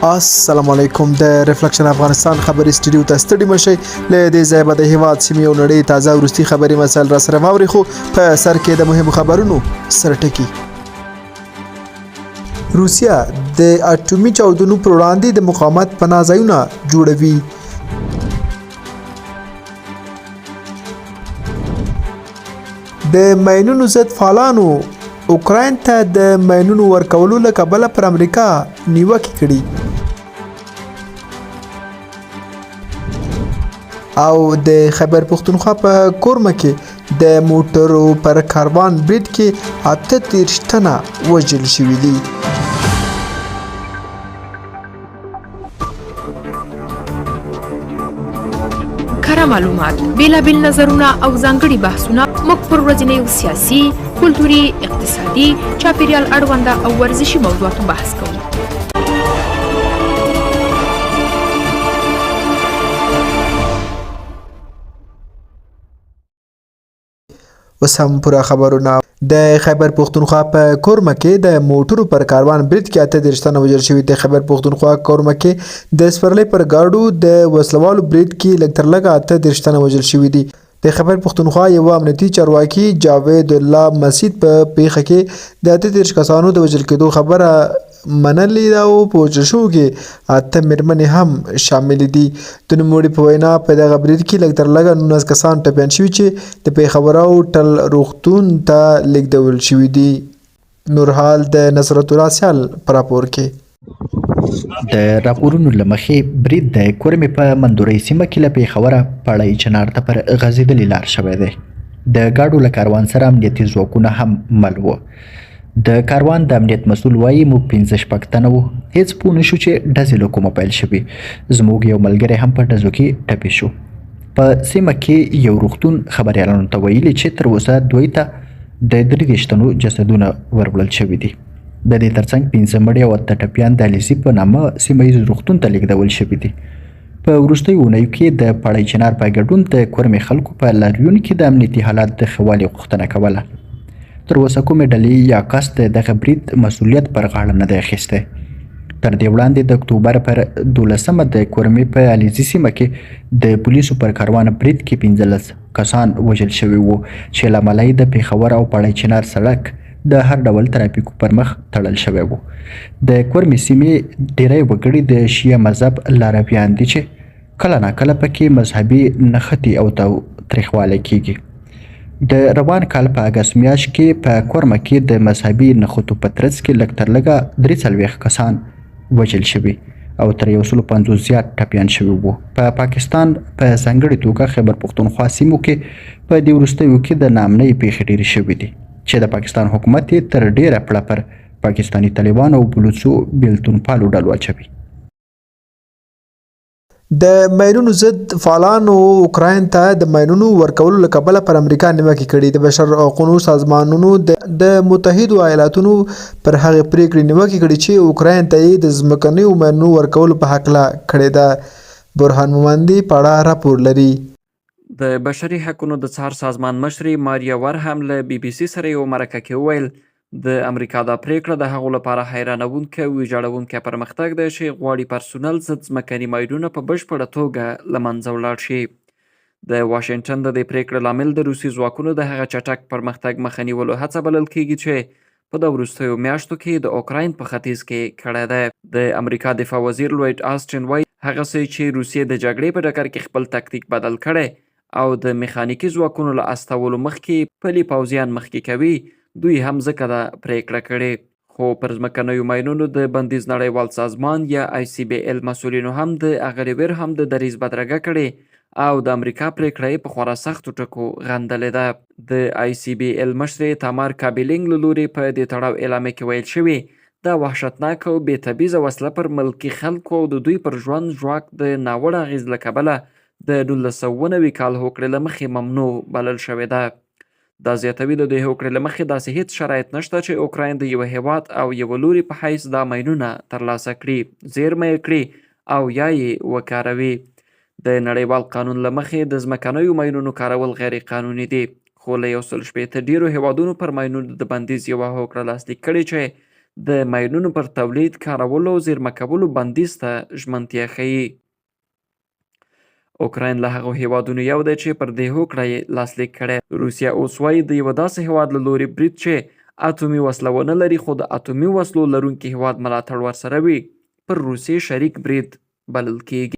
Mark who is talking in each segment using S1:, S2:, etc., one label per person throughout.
S1: السلام علیکم د ریفلیکشن افغانستان خبري سټډیو ته ستړي مشئ له دې ځای به د هیواد سیمې او نړۍ تازه وروستي خبري مسایل را سره واوري خو په سر کې د مهمو خبرونو سرټکي روسیه د اټومي چاودنو پر وړاندې د مقاومت پناه ځایونه جوړوي د ماینونو ضد فعالانو اوکرایین ته د ماینونو ورکولو له کبله پر امریکا نیوکې کړي او د خیبر پښتونخوا په کورمه کې د موټرو پر کاروان برید کې 38 تنه وژل شوي دي
S2: کره معلومات بیلابیل نظرونه او ځانګړي بحثونه موږ پر ورځنیو سیاسي کلتوري اقتصادي چاپیریال اړونده او ورزشي موضوعاتو بحث کوو
S1: اوس هم پوره خبرونه د خیبر پښتونخوا په کورمه کې د موټرو پر کاروان برید کې 38 تنه وژل شوي د خیبر پښتونخوا کورمه کې د سپرلۍ پر گاډو د وسلوالو برید کې لږ تر لږه 38 تنه وژل شوي دي د خیبر پښتونخوا یو امنیتي چارواکي جاوید الله مسعود په پیښه کې د 38 کسانو د وژل کېدو خبره منلې ده او په وژل شوو کې 8 مېرمنې هم شامل دي د نوموړي په وینا په دغه برید کې لږ تر لږه 19 کسان ټپیان شوي چې د پیښور او ټل روغتون ته لیږدول شوي دي نورحال د نصرت الله سیال په راپور کې
S3: د راپورونو له مخې برید د کورمې په مندورۍ سیمه کې له پیښوره پړی چنار ته پر غځېدلې لار شوی دی د ګاډو له کاروان سره امنیتي ځواکونه هم مل وو د کاروان د امنیت مسؤل وایي موږ 15 شپږ تنه وو هېڅ پوه نه شو چې ډزې له کومه پیل شوي زموږ یو ملګری هم په ډزو کې ټپي شو په سیمه کې یو روغتون خبریالانو ته ویلي چې تر اوسه دوی ته د 33 تنو جسدونه وروړل شوي دي د دې ترڅنګ 15 مړي او 8 ټپیان د علیزي په نامه سیمه ییز روغتون ته لیږدول شوي دي په وروستیو اونیو کې د پړی چنار په ګډون د کورمې خلکو په لاریون کې د امنیتي حالات د ښه والي غوښتنه کوله تر اوسه کومې ډلې یا کس د دغه برید مسؤلیت پر غاړه نه دی اخیستی تر دې وړاندې د اکتوبر پر 12مه د کورمې په علیزي سیمه کې د پولیسو پر کاروان برید کې 15 کسان وژل شوي وو چې له امله یې د پیښور او پړی چنار سړک د هر ډول ترافیکو پر مخ تړل شوی وو د کورمې سیمې ډیری وګړي د شیعه مذهب لارویان دي چې کله ناکله پکې مذهبي نښتې او تاوتریخوالی کیږي د روان کال په اګست میاشت کې په کورمه کې د مذهبي نښتو په ترڅ کې لږ تر لږه 43 کسان وژل شوي او تر 150 زیات ټپیان شوي وو په پاکستان په ځانګړې توګه خیبر پښتونخوا سیمو کې په دې وروستیو کې د ناامنۍ پیښې ډېرې شوي دي چې د پاکستان حکومت یې تر ډیره پړه پر پاکستاني طالبانو او بلوڅو بیلتون پالو ډلو اچوي
S1: د ماینونو ضد فعالانو اوکرایین ته د ماینونو ورکولو له کبله پر امریکا نیوکې کړي د بشر حقوقو سازمانونو د متحدو ایالاتونو پر هغې پریکړې نیوکې کړي چې اوکرایین ته یې د ځمکنیو ماینونو ورکولو په هکله کړې ده برهان مومندي په اړه راپور لري
S4: د بشري حقونو د څار سازمان مشرې ماریا ورهم له بي بي سي سره یو مرکه کې وویل د امریکا دا پریکړه د هغو لپاره حیرانوونکی او ویجاړوونکی پرمختګ دی چې غواړي پرسونل ضد ځمکني ماینونه په بشپړه توګه له منځه ولاړ شي د واشنګټن د دې پریکړې لامل د روسي ځواکونو د هغه چټک پرمختګ مخه نیولو هڅه بلل کیږي چې په د وروستیو میاشتو کې د اوکرایین په ختیځ کې کړی دی د امریکا دفاع وزیر لوید آسټن وایي هغه څه چې روسیې د جګړې په ډګر کې خپل تکتیک بدل کړی او د میخانیکي ځواکونو له استولو مخکې پلي پوځیان مخکې کوي دوی هم ځکه دا پریکړه کړې خو پر ځمکنیو ماینونو د بندیز نړیوال سازمان یا ICBL مسؤلینو هم د هغه ورهم د دریځ بدرګه کړې او د امریکا پریکړه یې په خورا سختو ټکو غندلې ده د ICBL مشرې تامار کابلینګ له لوري په دې تړاو اعلامیه کې ویل شوي دا وحشتناک او بې تبعیضه وسله پر ملکي خلکو او د دوی پر ژوند ژواک د ناوړه اغېز له کبله د 1990 کال هوکړې له مخې ممنوع بلل شوې ده دا زیاتوي د دې هوکړې له مخې داسې هیڅ شرایط نشته چې اوکراین د یوه هیواد او یوه لوري په حیث دا ماینونه ترلاسه کړي زیرمه یې کړي او یا یې وکاروي د نړیوال قانون له مخې د ځمکنیو ماینونو کارول غیر قانوني دي خو له 160 ډیرو هیوادونو پر ماینونو د بندیز یوه هوکړه لاسلیک کړې چې د ماینونو پر تولید، کارولو، زیرمه کولو بندیز ته ژمنتیا ښیي. اوکرین له هغو هیوادونو یو دی چې پر دې هوکړه یې لاسلیک کړی. روسیه اوس وایي د یوه داسې هیواد له لوري برید چې اتومي وسله ونه لري خو د اتومي وسلو لرونکي هیواد ملاتړ ورسره وي پر روسیې شریک برید بلل کیږي.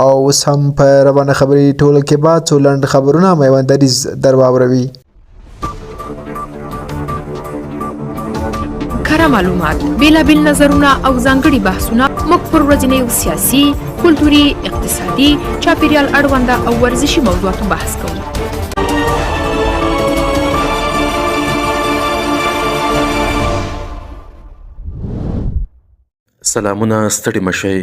S1: او اوس هم په روانه خبري ټولګه کې بعد څو لنډ خبرونه میوندریز در واوروي.
S2: کره معلومات، بیلابیل نظرونه او ځانګړي بحثونه موږ پر ورځنیو سیاسي، کلتوري، اقتصادي، چاپیریال اړونده او ورزشي موضوعاتو بحث کوو.
S5: سلامونه، ستړي مشئ.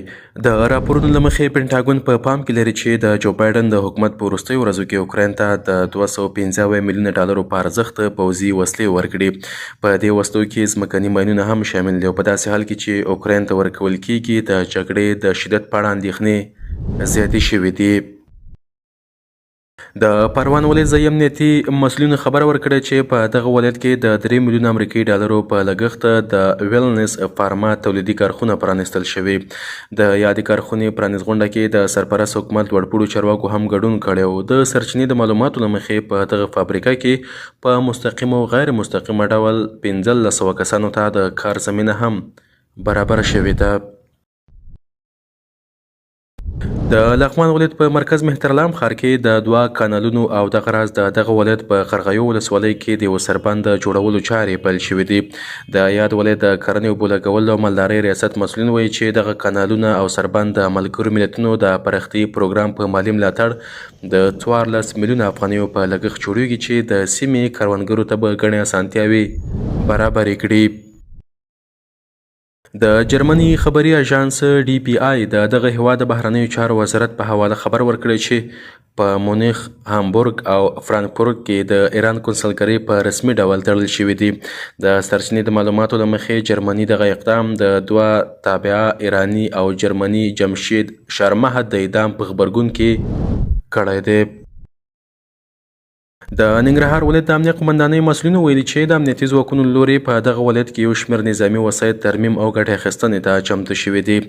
S5: د راپورونو له مخې پینټاګون په پام کې لري چې د جو بایډن د حکومت په وروستیو ورځو کې اوکرین ته د 295 میلیونه ډالرو په ارزښت پوځي وسلې ورکړي. په دې وسلو کې ځمکني ماینونه هم شامل دي او په داسې حال کې چې اوکرین ته ورکول کیږي د جګړې د شدت په اړه اندېښنې زیاتې شوې دي. د پروان ولایت ځایي امنیتي مسؤلینو خبره ورکړه چې په دغه ولایت کې د 3 میلیونه امریکایي ډالرو په لګښت د ویلنس فارما تولیدي کارخونه پرانیستل شوې. د یادې کارخونې پرانیست غونډه کې د سرپرست حکومت لوړپوړو چارواکو هم ګډون کړی و. د سرچینې د معلوماتو له مخې په دغه فابریکه کې په مستقیم او غیر مستقیمه ډول 1500 کسانو ته د کار زمینه هم برابر شوې ده. د لغمان ولایت په مرکز مهترلام ښار کې د 2 کانالونو او دغه راز دغه ولایت په قرغیو ولسوالۍ کې د یو سربند جوړولو چارې پیل شوې دي. د یاد ولایت د کرنې اوبو لګولو او مالدارۍ ریاست مسؤلین وایي چې دغه کانالونه او سربند د ملګرو ملتونو د پراختیايي پروګرام په مالي ملاتړ د 14 میلیونه افغانیو په لګښت جوړیږي چې د سیمې کروندګرو ته به ګڼې اسانتیاوې برابرې کړي. د جرمني خبري اژانس ډي پی آی دغه هیواد د بهرنیو چارو وزارت په حواله خبر ورکړی چې په مونیخ، هامبورګ او فرانکفورت کې د ایران کنسلګرۍ په رسمي ډول تړل شوي دي. د سرچینې د معلوماتو له مخې جرمني دغه اقدام د 2 تابعه ایراني او جرمني جمشید شرمحد د اعدام په غبرګون کې کړی دی. د ننګرهار ولایت د امنیه قومندانۍ مسؤلینو ویلي چې د امنیتي ځواکونو له لوري په دغه ولایت کې یو شمېر نظامي وسایط ترمیم او ګټې اخیستنې ته چمتو شوي دي.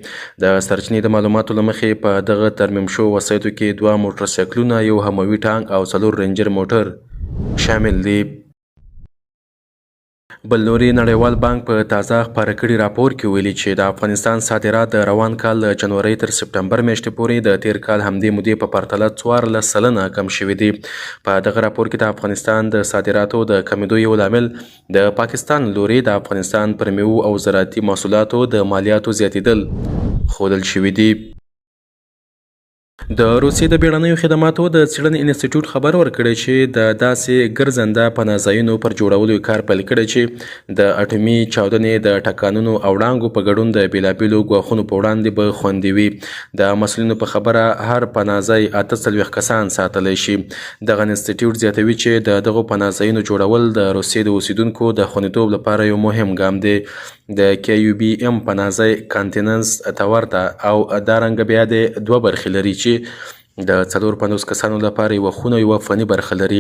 S5: د سرچینې د معلوماتو له مخې په دغه ترمیم شوو وسایطو کې 2 موټر سایکلونه، یو هموي ټانک او 4 رینجر موټر شامل دي. بل لوري نړیوال بانک په تازه خپاره کړي راپور کې ویلي چې د افغانستان صادرات د روان کال له جنورۍ تر سپټمبر میاشتې پورې د تیر کال همدې مودې په پرتله 14% کم شوي دي. په دغه راپور کې د افغانستان د صادراتو د کمیدو یو لامل د پاکستان لوري د افغانستان پر میوو او زراعتي محصولاتو د مالیاتو زیاتېدل ښودل شوي دي. د روسیې د بیړنیو خدماتو د څېړنې انسټیټیوټ خبر ورکړی چې د داسې ګرځنده پناه ځایونو پر جوړولو کار پیل کړی چې د اټومي چاودنې د ټکانونو او وړانګو په ګډون د بېلابېلو ګواښونو په وړاندې به خوندي وي. د مسؤلینو په خبره هر پناه ځای 48 کسان ساتلی شي. دغه انسټیټیوټ زیاتوي چې دغو پناه ځایونو جوړول د روسیې د اوسیدونکو د خوندیتوب لپاره یو مهم ګام دی. د KUBM پناه ځای کانټیننس ته ورته او دارنګه بیا د 2 برخې لري چې د 450 کسانو لپاره یوه خونه یوه فني برخه لري.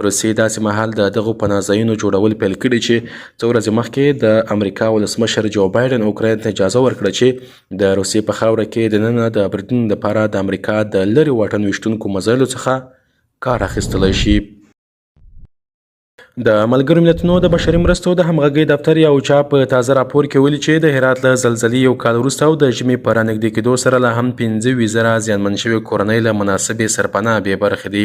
S5: روسیې داسې مهال د دغو پناه ځایونو جوړول پیل کړي چې څو ورځې مخکې د امریکا ولسمشر جو بایډن اوکرین ته اجازه ورکړه چې د روسیې په خاوره کې دننه د بریدونو لپاره د امریکا د لرې واټن ویشتونکو مزایلو څخه کار اخیستلی شي. د ملګرو ملتونو د بشري مرستو د همغږۍ دفتر یو چاپ په تازه راپور کې ویلي چې د هرات له زلزلې یو کال وروسته او د ژمي په رانږدې کېدو سره لا هم 25,000 زیانمن شوي کورنۍ له مناسبې سرپناه بې برخې دي.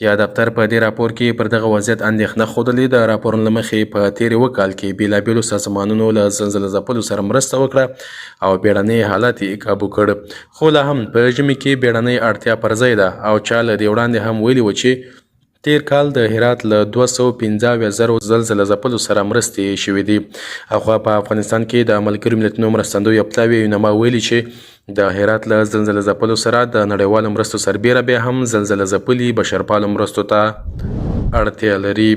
S5: یا دفتر په دې راپور کې پر دغه وضعیت اندېښنه ښودلې. د راپورونو له مخې په تېر یوه کال کې بېلابېلو سازمانونو له زلزله ځپلو سره مرسته وکړه او بیړنی حالت یې کابو کړ. خو لا هم په ژمي کې بیړنۍ اړتیا پر ځای ده او چا له دې وړاندې هم ویلي و چې تیر کال د هرات له 215,000 زلزله ځپلو سره مرستې شوې دي. اخوا په افغانستان کې د ملګرو ملتونو مرستندوی یفتاوي یونما ویلي چې د هرات له زلزله ځپلو سره د نړیوالو مرستو سربیره بیا هم زلزله ځپلي بشرپالو مرستو ته اړتیا لري.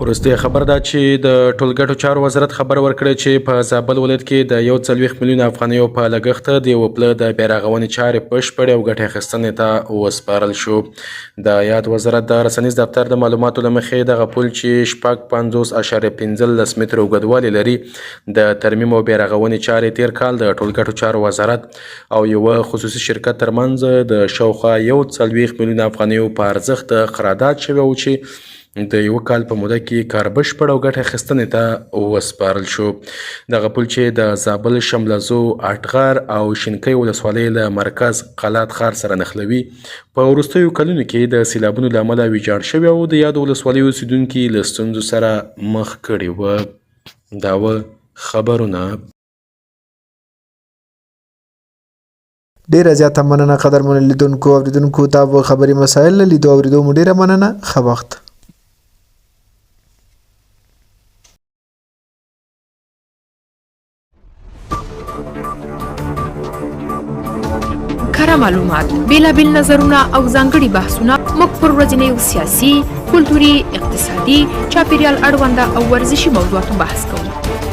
S5: وروستۍ خبر دا چې د ټولګټو چارو وزارت خبر ورکړی چې په زابل ولایت کې د 140 میلیون افغانیو په لګښت د یوه پله د بیارغونې چارې بشپړې او ګټې اخیستنې ته وسپارل شو. د یاد وزارت د رسنیز دفتر د معلوماتو له مخې دغه پل چې 50.15 متره اوږدوالی لري د ترمیم او بیارغونې چارې تیر کال د ټولګټو چارو وزارت او یوه خصوصي شرکت ترمنځ د شاوخوا 140 میلیون افغانیو په ارزښت قرارداد شوی و چې د یو کال په موده کې کار بشپړ او ګټه اخیستنې ته وسپارل شو. دغه پل چې د زابل، شملزو، اټغار او شینکۍ ولسوالۍ له مرکز قلات ښار سره نښلوي په وروستیو کلونو کې د سیلابونو له امله ویجاړ شوي او د یادو ولسوالیو اوسیدونکي له ستونزو سره مخ کړي وه. دا وه خبرونه.
S1: ډیره زیاته مننه قدرمنو لیدونکو او اوریدونکو. تا خبري مسایل له لیدو اوریدو مو ډیره مننه. ښه وخت.
S2: کره معلومات، بیلابیل نظرونه او ځانګړي بحثونه موږ پر ورځنیو سیاسي، کلتوري، اقتصادي، چاپیریال اړونده او ورزشي موضوعاتو بحث کوو.